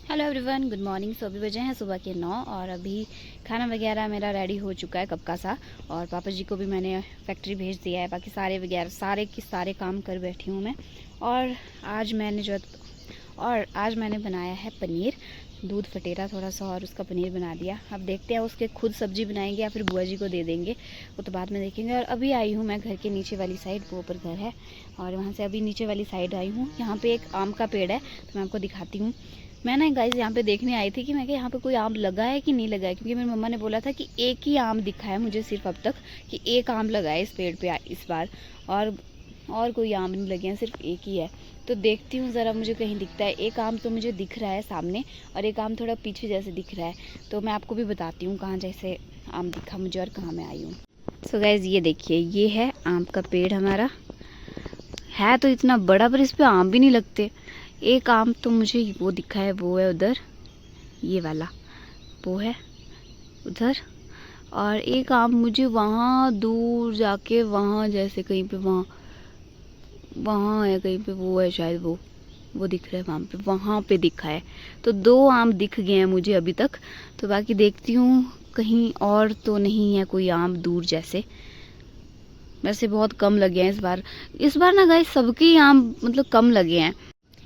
Hello everyone, good morning. So अभी बजे हैं सुबह के 9 और अभी खाना वगैरह मेरा रेडी हो चुका है कब का सा। और पापा जी को भी मैंने फैक्ट्री भेज दिया है। बाकी सारे वगैरह सारे के सारे काम कर बैठी हूँ मैं। और आज मैंने बनाया है पनीर। दूध फटेरा थोड़ा सा और उसका पनीर बना दिया। अब देखते हैं उसके खुद सब्जी बनाएंगे या फिर बुआ जी को दे देंगे, वो तो बाद में देखेंगे। और अभी आई हूँ मैं घर के नीचे वाली साइड, वो ऊपर घर है और वहाँ से अभी नीचे वाली साइड आई हूँ। यहाँ पे एक आम का पेड़ है तो मैं आपको दिखाती हूँ। मैं ना गाइस यहाँ पे देखने आई थी कि मैं यहाँ पे कोई आम लगा है कि नहीं लगा है, क्योंकि मेरी मम्मा ने बोला था कि एक ही आम दिखा है मुझे सिर्फ अब तक, कि एक आम लगा है इस पेड़ पे इस बार। और कोई आम नहीं लगे हैं, सिर्फ एक ही है। तो देखती हूँ ज़रा मुझे कहीं दिखता है। एक आम तो मुझे दिख रहा है सामने और एक आम थोड़ा पीछे जैसे दिख रहा है। तो मैं आपको भी बताती हूँ कहाँ जैसे आम दिखा मुझे और कहाँ मैं आई हूँ। सो गाइस ये देखिए, ये है आम का पेड़ हमारा। है तो इतना बड़ा पर इस पे आम भी नहीं लगते। एक आम तो मुझे वो दिखा है, वो है उधर, ये वाला वो है उधर। और एक आम मुझे वहाँ दूर जाके वहाँ जैसे कहीं पे वहाँ है कहीं पे, वो है शायद वो दिख रहा है वहाँ पे दिखा है। तो दो आम दिख गए हैं मुझे अभी तक। तो बाकी देखती हूँ कहीं और तो नहीं है कोई आम दूर जैसे। वैसे बहुत कम लगे हैं इस बार ना गाइस सबके ही आम मतलब कम लगे हैं।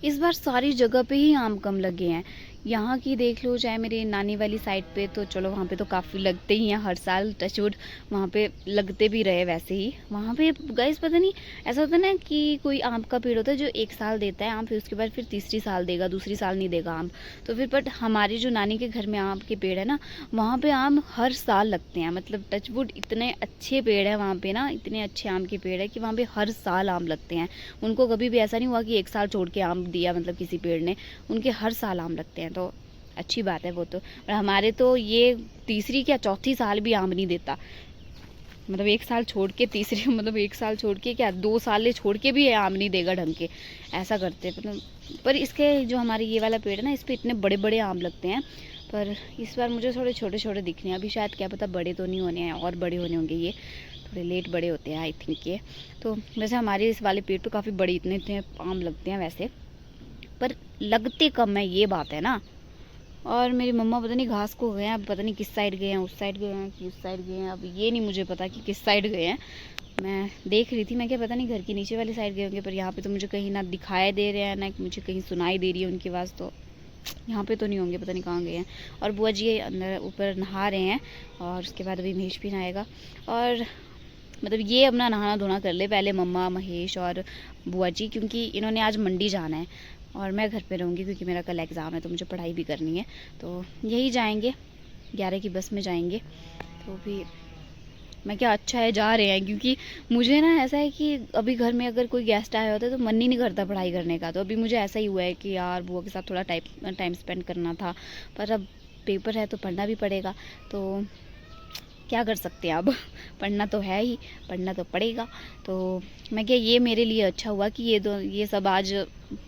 इस बार सारी जगह पे ही आम कम लगे हैं। यहाँ की देख लो, चाहे मेरी नानी वाली साइड पे, तो चलो वहाँ पे तो काफ़ी लगते ही हैं हर साल, टचवुड वहाँ पे लगते भी रहे वैसे ही। वहाँ पे गाइस पता नहीं, ऐसा होता है ना कि कोई आम का पेड़ होता है जो एक साल देता है आम, फिर उसके बाद फिर तीसरी साल देगा, दूसरी साल नहीं देगा आम। तो फिर बट हमारी जो नानी के घर में आम के पेड़ है ना, वहाँ पे आम हर साल लगते हैं। मतलब टचवुड इतने अच्छे पेड़ है वहाँ पे ना, इतने अच्छे आम के पेड़ है कि वहाँ पे हर साल आम लगते हैं। उनको कभी भी ऐसा नहीं हुआ कि एक साल छोड़ के आम दिया, मतलब किसी पेड़ ने, उनके हर साल आम लगते हैं। तो अच्छी बात है वो तो। और हमारे तो ये तीसरी क्या चौथी साल भी आम नहीं देता। मतलब एक साल छोड़ के तीसरी मतलब एक साल छोड़ के क्या 2 साल छोड़ के भी आम नहीं देगा ढंग के, ऐसा करते हैं। पर इसके जो हमारे ये वाला पेड़ है ना, इस पर इतने बड़े बड़े आम लगते हैं। पर इस बार मुझे थोड़े छोटे छोटे दिख रहे हैं। अभी शायद क्या पता बड़े तो नहीं होने हैं, और बड़े होने होंगे ये, थोड़े लेट बड़े होते हैं आई थिंक ये। तो वैसे हमारे इस वाले पेड़ पे काफ़ी बड़े इतने इतने आम लगते हैं वैसे, पर लगते कम है, ये बात है ना। और मेरी मम्मा पता नहीं घास को गए हैं, अब पता नहीं किस साइड गए हैं, उस साइड गए हैं कि उस साइड गए हैं, अब ये नहीं मुझे पता कि किस साइड गए हैं। मैं देख रही थी, मैं क्या पता नहीं घर की नीचे वाली साइड गए होंगे, पर यहाँ पे तो मुझे कहीं ना दिखाई दे रहे हैं ना मुझे कहीं सुनाई दे रही है उनकी आवाज़। तो यहाँ पे तो नहीं होंगे, पता नहीं कहाँ गए हैं। और बुआ जी अंदर ऊपर नहा रहे हैं और उसके बाद अभी महेश भी नहाएगा। और मतलब ये अपना नहाना धोना कर ले पहले, मम्मा महेश और बुआ जी, क्योंकि इन्होंने आज मंडी जाना है और मैं घर पे रहूँगी क्योंकि मेरा कल एग्ज़ाम है, तो मुझे पढ़ाई भी करनी है। तो यही जाएंगे, 11 की बस में जाएंगे। तो भी मैं क्या, अच्छा है जा रहे हैं, क्योंकि मुझे ना ऐसा है कि अभी घर में अगर कोई गेस्ट आया होता है तो मन ही नहीं करता पढ़ाई करने का। तो अभी मुझे ऐसा ही हुआ है कि यार बुआ के साथ थोड़ा टाइम स्पेंड करना था, पर अब पेपर है तो पढ़ना भी पड़ेगा। तो क्या कर सकते हैं अब पढ़ना तो है ही, पढ़ना तो पड़ेगा। तो मैं क्या, ये मेरे लिए अच्छा हुआ कि ये सब आज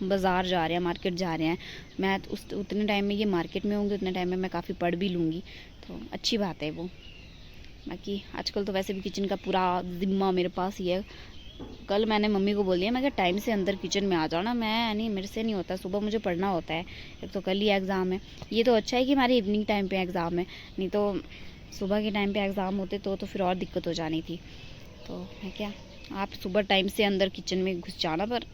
बाज़ार जा रहे हैं, मार्केट जा रहे हैं। मैं उतने टाइम में ये मार्केट में होंगे, उतने टाइम में मैं काफ़ी पढ़ भी लूँगी, तो अच्छी बात है वो। बाकी आजकल तो वैसे भी किचन का पूरा ज़िम्मा मेरे पास ही है। कल मैंने मम्मी को बोल दिया, मैं क्या टाइम से अंदर किचन में आ जाओ ना, मैं नहीं, मेरे से नहीं होता, सुबह मुझे पढ़ना होता है। एक तो कल ही एग्ज़ाम है। ये तो अच्छा है कि हमारे इवनिंग टाइम पे एग्ज़ाम है, नहीं तो सुबह के टाइम पे एग्ज़ाम होते तो फिर और दिक्कत हो जानी थी। तो मैं क्या, आप सुबह टाइम से अंदर किचन में घुस जाना, पर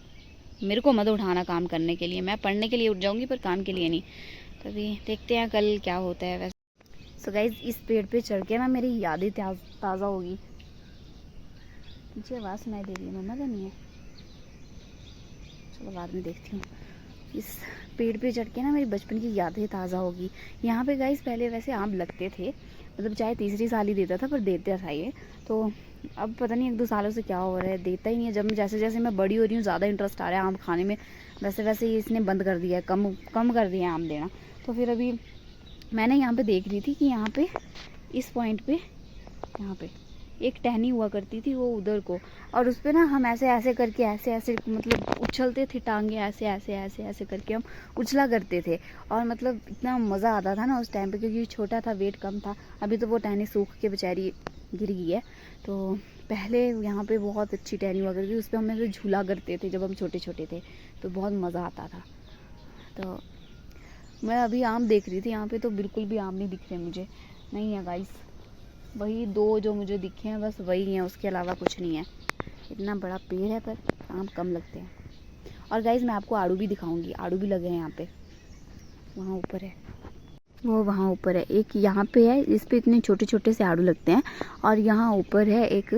मेरे को मत उठाना काम करने के लिए। मैं पढ़ने के लिए उठ जाऊँगी पर काम के लिए नहीं। तभी देखते हैं कल क्या होता है। वैसे सो गाइस, इस पेड़ पे चढ़ के ना मेरी यादें ताज़ा होगी। मुझे आवाज़ सुनाई दे रही है, मम्मा तो नहीं है, चलो बाद में देखती हूँ। इस पेड़ पे चढ़ के ना मेरी बचपन की यादें ताज़ा होगी। यहाँ पे गाइस पहले वैसे आम लगते थे, मतलब चाहे तीसरी साल ही देता था पर देता था ये। तो अब पता नहीं 1-2 सालों से क्या हो रहा है, देता ही नहीं है। जब जैसे जैसे मैं बड़ी हो रही हूँ, ज़्यादा इंटरेस्ट आ रहा है आम खाने में, वैसे वैसे ही इसने बंद कर दिया है, कम कर दिया आम देना। तो फिर अभी मैंने यहाँ पे देख रही थी कि यहाँ पे इस पॉइंट पे, यहाँ पे एक टहनी हुआ करती थी वो उधर को, और उस पर ना हम ऐसे ऐसे करके ऐसे ऐसे मतलब उछलते थे, टांगे ऐसे ऐसे ऐसे ऐसे करके हम उछला करते थे। और मतलब इतना मज़ा आता था ना उस टाइम पे, क्योंकि छोटा था, वेट कम था। अभी तो वो टहनी सूख के बेचारी गिर गई है। तो पहले यहाँ पे बहुत अच्छी टहनी हुआ करती थी, उस पर हम ऐसे झूला करते थे जब हम छोटे छोटे थे, तो बहुत मज़ा आता था। तो मैं अभी आम देख रही थी यहाँ पे, तो बिल्कुल भी आम नहीं दिख रहे मुझे, नहीं है गाइस। वही 2 जो मुझे दिखे हैं बस वही हैं, उसके अलावा कुछ नहीं है। इतना बड़ा पेड़ है पर आम कम लगते हैं। और गाइस मैं आपको आड़ू भी दिखाऊंगी, आड़ू भी लगे हैं यहाँ पे। वहाँ ऊपर है, वो वहाँ ऊपर है एक, यहाँ पे है, इस पे इतने छोटे छोटे से आड़ू लगते हैं। और यहाँ ऊपर है एक,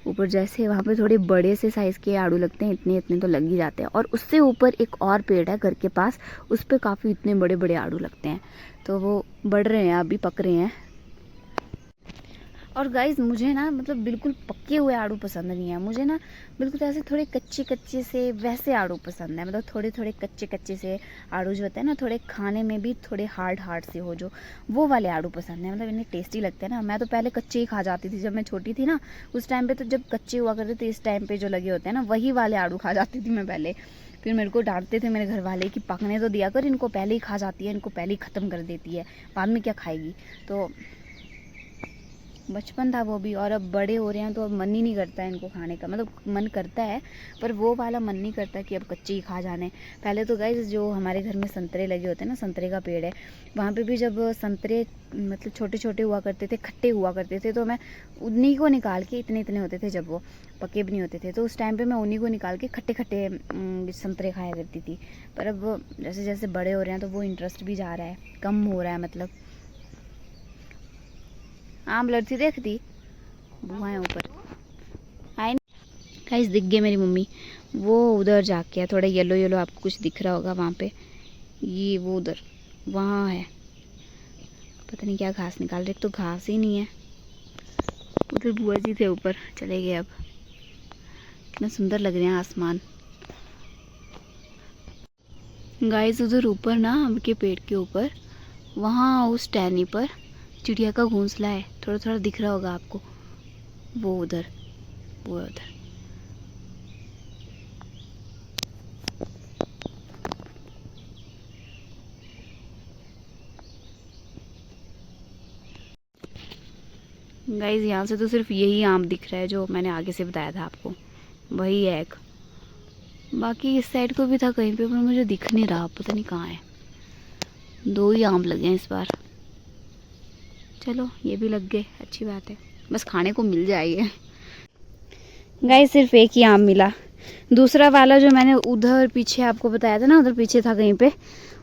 ऊपर जैसे वहाँ पे थोड़े बड़े से साइज़ के आड़ू लगते हैं, इतने इतने तो लग ही जाते हैं। और उससे ऊपर एक और पेड़ है घर के पास, उस पर काफ़ी इतने बड़े बड़े आड़ू लगते हैं, तो वो बढ़ रहे हैं, अभी पक रहे हैं। और गाइस मुझे ना मतलब बिल्कुल पके हुए आड़ू पसंद नहीं है, मुझे ना बिल्कुल ऐसे थोड़े कच्चे कच्चे से वैसे आड़ू पसंद है। मतलब थोड़े थोड़े कच्चे कच्चे से आड़ू जो होते हैं ना, थोड़े खाने में भी थोड़े हार्ड हार्ड से हो, जो वो वाले आड़ू पसंद है। मतलब इन्हें टेस्टी लगते हैं ना। मैं तो पहले कच्चे ही खा जाती थी जब मैं छोटी थी ना, उस टाइम पे तो जब कच्चे हुआ करते थे, इस टाइम पे जो लगे होते हैं ना, वही वाले आड़ू खा जाती थी मैं पहले। फिर मेरे को डांटते थे मेरे घर वाले कि पकने तो दिया कर, इनको पहले ही खा जाती है, इनको पहले ही ख़त्म कर देती है, बाद में क्या खाएगी। तो बचपन था वो भी, और अब बड़े हो रहे हैं तो अब मन ही नहीं करता है इनको खाने का। मतलब मन करता है पर वो वाला मन नहीं करता कि अब कच्चे ही खा जाने। पहले तो गाइस जो हमारे घर में संतरे लगे होते हैं ना, संतरे का पेड़ है, वहाँ पे भी जब संतरे मतलब छोटे छोटे हुआ करते थे, खट्टे हुआ करते थे, तो मैं उन्हीं को निकाल के, इतने इतने होते थे जब वो पके भी नहीं होते थे, तो उस टाइम पर मैं उन्हीं को निकाल के खट्टे खट्टे संतरे खाया करती थी। पर अब जैसे जैसे बड़े हो रहे हैं तो वो इंटरेस्ट भी जा रहा है, कम हो रहा है। मतलब आम लड़ती देखती बुआ है ऊपर आए। गाइस दिख गए मेरी मम्मी, वो उधर जाके है, थोड़ा येलो येलो आपको कुछ दिख रहा होगा वहाँ पे, ये वो उधर वहाँ है, पता नहीं क्या घास निकाल रहे, तो घास ही नहीं है। उधर बुआ जी थे ऊपर, चले गए अब। कितना सुंदर लग रहे हैं आसमान। गाइस उधर ऊपर ना, आम के पेड़ के ऊपर, वहाँ उस टहनी पर चिड़िया का घोंसला है, थोड़ा थोड़ा दिख रहा होगा आपको, वो उधर, वो उधर। गाइस यहाँ से तो सिर्फ यही आम दिख रहा है जो मैंने आगे से बताया था आपको, वही है एक। बाकी इस साइड को भी था कहीं पे, पर मुझे दिख नहीं रहा, पता नहीं कहाँ है। 2 ही आम लगे हैं इस बार। चलो ये भी लग गए, अच्छी बात है, बस खाने को मिल जाएगी। गाइस सिर्फ एक ही आम मिला, दूसरा वाला जो मैंने उधर पीछे आपको बताया था ना, उधर पीछे था कहीं पे,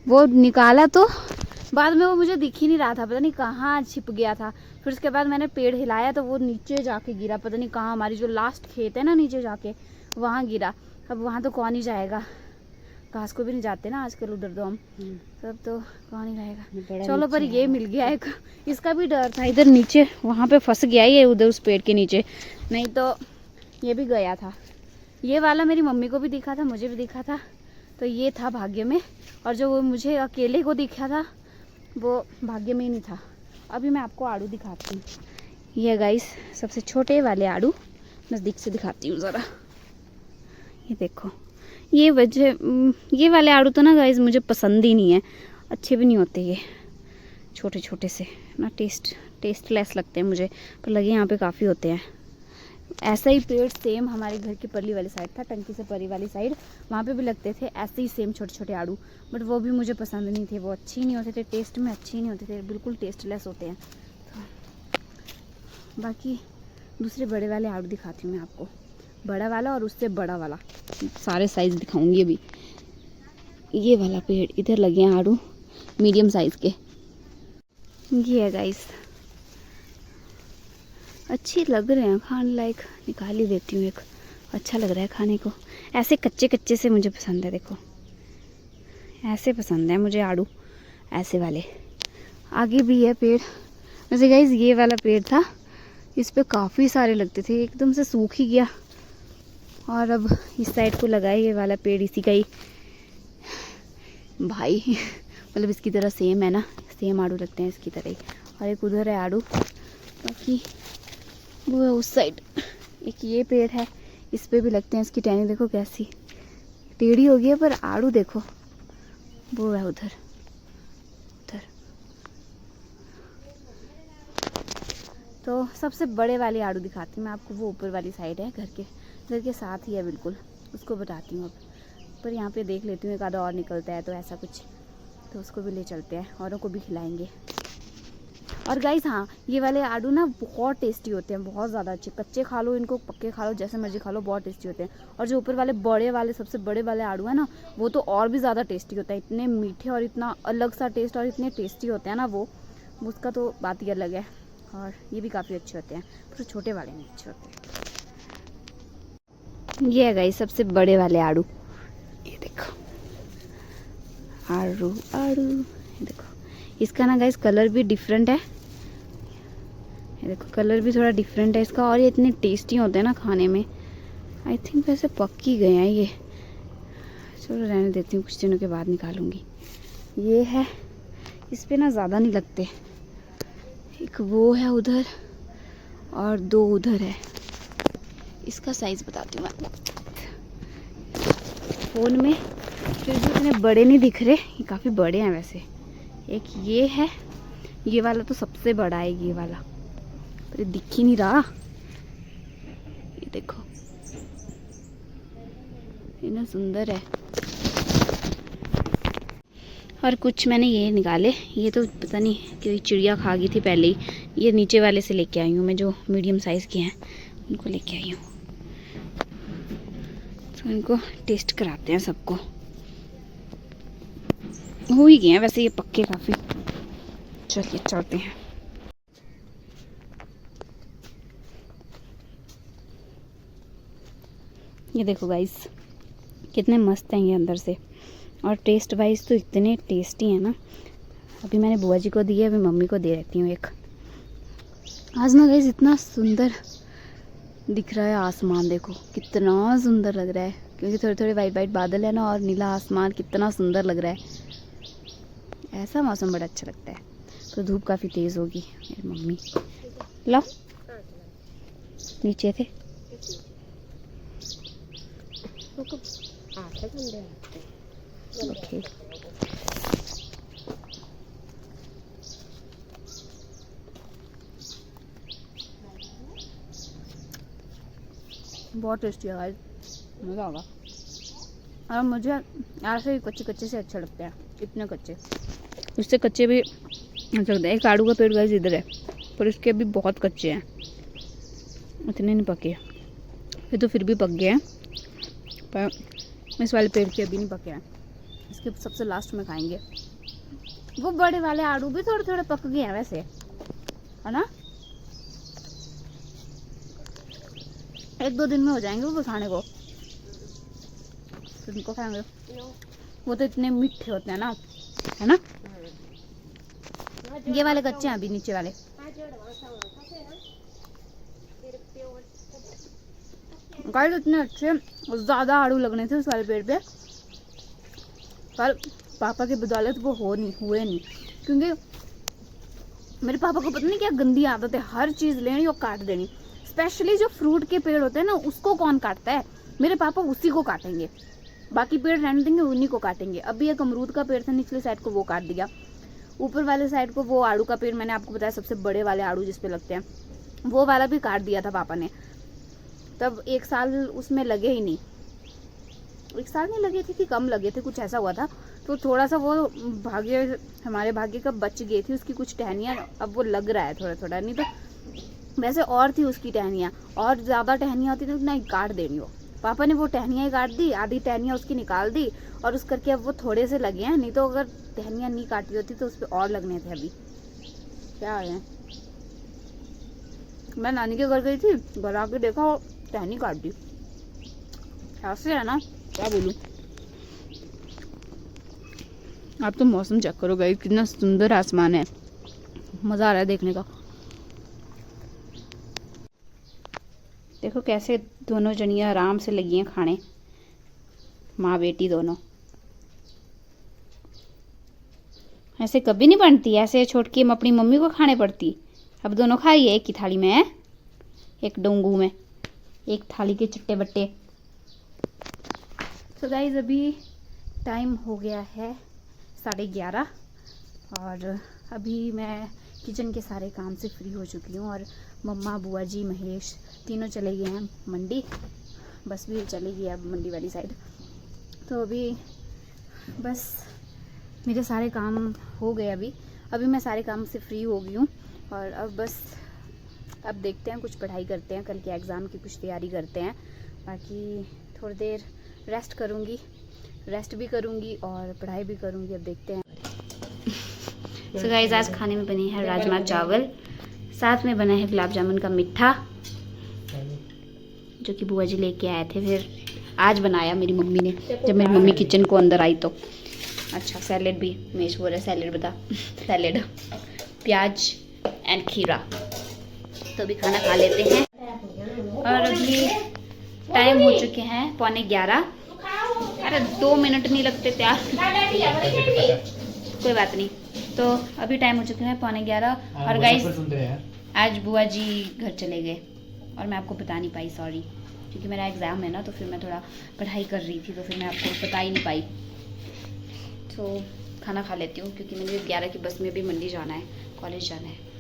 वो निकाला तो बाद में वो मुझे दिख ही नहीं रहा था, पता नहीं कहाँ छिप गया था। फिर उसके बाद मैंने पेड़ हिलाया तो वो नीचे जाके गिरा, पता नहीं कहाँ, हमारी जो लास्ट खेत है ना नीचे जाके, वहाँ गिरा। अब वहाँ तो कौन ही जाएगा, घास को भी नहीं जाते ना आजकल उधर तो हम सब, तो कौन ही जाएगा। चलो पर ये मिल गया एक, इसका भी डर था, इधर नीचे वहाँ पे फंस गया ये उधर उस पेड़ के नीचे, नहीं तो ये भी गया था। ये वाला मेरी मम्मी को भी दिखा था, मुझे भी दिखा था, तो ये था भाग्य में। और जो वो मुझे अकेले को दिखा था वो भाग्य में ही नहीं था। अभी मैं आपको आड़ू दिखाती हूँ। ये गाइस सबसे छोटे वाले आड़ू नज़दीक से दिखाती हूँ ज़रा, ये देखो। ये वाले आड़ू तो ना गाइस मुझे पसंद ही नहीं है, अच्छे भी नहीं होते ये, छोटे छोटे से ना, टेस्टलेस लगते हैं मुझे, पर लगे यहाँ पे काफ़ी होते हैं। ऐसा ही पेड़ सेम हमारे घर की परली वाली साइड था, टंकी से परी वाली साइड, वहाँ पे भी लगते थे ऐसे ही सेम छोटे छोटे आड़ू, बट वो भी मुझे पसंद नहीं थे, वो अच्छे ही नहीं होते थे, टेस्ट में अच्छे ही नहीं होते थे, बिल्कुल टेस्टलेस होते हैं। तो बाकी दूसरे बड़े वाले आड़ू दिखाती हूँ मैं आपको, बड़ा वाला और उससे बड़ा वाला, सारे साइज़ दिखाऊँगी अभी। ये वाला पेड़ इधर लगे हैं आड़ू मीडियम साइज़ के, ये है गाइस, अच्छी लग रहे हैं, खाने लायक, निकाल ही देती हूँ एक, अच्छा लग रहा है खाने को। ऐसे कच्चे कच्चे से मुझे पसंद है, देखो ऐसे पसंद है मुझे आड़ू, ऐसे वाले। आगे भी है पेड़, वैसे गाइस ये वाला पेड़ था, इस पे काफ़ी सारे लगते थे, एकदम से सूख ही गया, और अब इस साइड को लगाए ये वाला पेड़, इसी का ही भाई मतलब इसकी तरह सेम है ना, सेम आड़ू लगते हैं इसकी तरह ही। और एक उधर है आड़ू, बाकी वो है उस साइड। एक ये पेड़ है, इस पे भी लगते हैं, इसकी टहनी देखो कैसी टेढ़ी हो गई है, पर आड़ू देखो, वो है उधर उधर। तो सबसे बड़े वाले आड़ू दिखाती हूँ मैं आपको, वो ऊपर वाली साइड है, घर के साथ ही है बिल्कुल, उसको बताती हूँ अब। पर यहाँ पे देख लेती हूँ एक आधा और निकलता है तो ऐसा कुछ, तो उसको भी ले चलते हैं, औरों को भी खिलाएंगे। और गाइस हाँ, ये वाले आड़ू ना बहुत टेस्टी होते हैं, बहुत ज़्यादा अच्छे। कच्चे खा लो इनको, पक्के खा लो, जैसे मर्जी खा लो, बहुत टेस्टी होते हैं। और जो ऊपर वाले बड़े वाले, सबसे बड़े वाले आड़ू है ना, वो तो और भी ज़्यादा टेस्टी होता है। इतने मीठे और इतना अलग सा टेस्ट और इतने टेस्टी होते हैं ना वो, उसका तो बात ही अलग है। और ये भी काफ़ी अच्छे होते हैं, पर छोटे वाले नहीं अच्छे होते हैं। ये है गाइस सबसे बड़े वाले आड़ू, ये देखो आड़ू आड़ू, ये देखो। इसका ना गाइस कलर भी डिफरेंट है, ये देखो कलर भी थोड़ा डिफरेंट है इसका। और ये इतने टेस्टी होते हैं ना खाने में। आई थिंक वैसे पक ही गए हैं ये, चलो रहने देती हूँ, कुछ दिनों के बाद निकालूंगी। ये है, इस पे ना ज़्यादा नहीं लगते। एक वो है उधर और 2 उधर है। इसका साइज़ बताती हूँ मैं फ़ोन में, फिर भी इतने बड़े नहीं दिख रहे, ये काफ़ी बड़े हैं वैसे। एक ये है, ये वाला तो सबसे बड़ा है, ये वाला, पर ये दिख ही नहीं रहा। ये देखो इतना सुंदर है। और कुछ मैंने ये निकाले, ये तो पता नहीं कोई चिड़िया खा गई थी पहले ही। ये नीचे वाले से लेके आई हूँ मैं, जो मीडियम साइज़ के हैं उनको लेके आई हूँ। तो इनको टेस्ट कराते हैं सबको। हो ही गए हैं वैसे ये पक्के काफ़ी। चलिए चलते हैं। ये देखो गाइस कितने मस्त हैं ये अंदर से, और टेस्ट वाइज तो इतने टेस्टी हैं ना। अभी मैंने बुआ जी को दी है, अभी मम्मी को दे देती हूँ एक। आज ना गाइस इतना सुंदर दिख रहा है आसमान, देखो कितना सुंदर लग रहा है, क्योंकि थोड़े थोड़े वाइट वाइट बादल है ना, और नीला आसमान कितना सुंदर लग रहा है। ऐसा मौसम बड़ा अच्छा लगता है। तो धूप काफ़ी तेज़ होगी। मेरी मम्मी लो नीचे थे, ओके। बहुत टेस्टी है गाइस, मज़ा होगा। और मुझे ऐसे ही कच्चे कच्चे से अच्छे लगते हैं, इतने कच्चे। इससे कच्चे भी अच्छा लगता है। एक आड़ू का पेड़ गाइस इधर है, पर इसके भी बहुत कच्चे हैं, इतने नहीं पके। ये तो फिर भी पक गए हैं, पर इस वाले पेड़ के अभी नहीं पके हैं। इसके सबसे लास्ट में खाएंगे। वो बड़े वाले आड़ू भी थोड़े थोड़े पक गए हैं वैसे, है ना। 1-2 दिन में हो जाएंगे वो खाने को, फिर इनको खाएंगे। वो तो इतने मीठे होते हैं ना, है ना। ये वाले कच्चे हैं अभी, नीचे वाले। गाइस इतने अच्छे, ज़्यादा आड़ू लगने थे उस वाले पेड़ पे, पर पापा की बदौलत वो हुए नहीं। क्योंकि मेरे पापा को पता नहीं क्या गंदी आदत है, हर चीज़ लेनी और काट देनी। स्पेशली जो फ्रूट के पेड़ होते हैं ना, उसको कौन काटता है। मेरे पापा उसी को काटेंगे, बाकी पेड़ रहने देंगे, उन्हीं को काटेंगे। अभी एक अमरूद का पेड़ था निचली साइड को, वो काट दिया। ऊपर वाले साइड को वो आड़ू का पेड़, मैंने आपको बताया सबसे बड़े वाले आड़ू जिस पे लगते हैं, वो वाला भी काट दिया था पापा ने। तब 1 साल उसमें लगे ही नहीं, 1 साल नहीं लगे थे कि कम लगे थे, कुछ ऐसा हुआ था। तो थोड़ा सा वो हमारे भाग्य का बच गई थी उसकी कुछ टहनियाँ, अब वो लग रहा है थोड़ा थोड़ा। नहीं तो वैसे और थी उसकी टहनियाँ, और ज़्यादा टहनियाँ होती तो नहीं काट देनी हो। पापा ने वो टहनियाँ ही काट दी, आधी टहनियाँ उसकी निकाल दी, और उस करके अब वो थोड़े से लगे हैं। नहीं तो अगर टहनियाँ नहीं काटी होती तो उस पर और लगने थे। अभी क्या है, मैं नानी के घर गई थी, घर आके देखा वो टहनी काट दी। ऐसे है ना, क्या बोलूं। आप तो मौसम चेक करो गाइस, कितना सुंदर आसमान है, मज़ा आ रहा है देखने का। देखो कैसे दोनों जनियाँ आराम से लगी हैं खाने, माँ बेटी दोनों। ऐसे कभी नहीं बनती, ऐसे छोड़ के अपनी मम्मी को खाने पड़ती। अब दोनों खाइए एक ही थाली में, है एक डोंगू में, एक थाली के चट्टे बट्टे। तो गाइज अभी टाइम हो गया है 11:30, और अभी मैं किचन के सारे काम से फ्री हो चुकी हूँ। और मम्मा, बुआ जी, महेश तीनों चले गए हैं मंडी, बस भी चली गई अब मंडी वाली साइड। तो अभी बस मेरे सारे काम हो गए अभी मैं सारे काम से फ्री हो गई हूँ और अब बस अब देखते हैं, कुछ पढ़ाई करते हैं, कल के एग्ज़ाम की कुछ तैयारी करते हैं। बाकी थोड़ी देर रेस्ट करूँगी, रेस्ट भी करूँगी और पढ़ाई भी करूँगी। अब देखते हैं। सो गाइस, आज खाने में बनी है राजमा चावल, साथ में बना है गुलाब जामुन का मीठा जो कि बुआ जी लेके आए थे। फिर आज बनाया मेरी मम्मी ने, जब मेरी मम्मी किचन को अंदर आई तो। अच्छा, सैलेड भी, मेश बोल रहा है सैलेड, बता सैलेड, प्याज एंड खीरा। तो अभी खाना खा लेते हैं और अभी टाइम हो चुके हैं 11:15। अरे 2 मिनट नहीं लगते तैयार, कोई बात नहीं। तो अभी टाइम हो चुके हैं 11:15 और गाइस आज बुआ जी घर चले गए और मैं आपको बता नहीं पाई, सॉरी, क्योंकि मेरा एग्ज़ाम है ना, तो फिर मैं थोड़ा पढ़ाई कर रही थी तो फिर मैं आपको बता ही नहीं पाई। तो खाना खा लेती हूँ क्योंकि मुझे 11 की बस में भी मंडी जाना है, कॉलेज जाना है।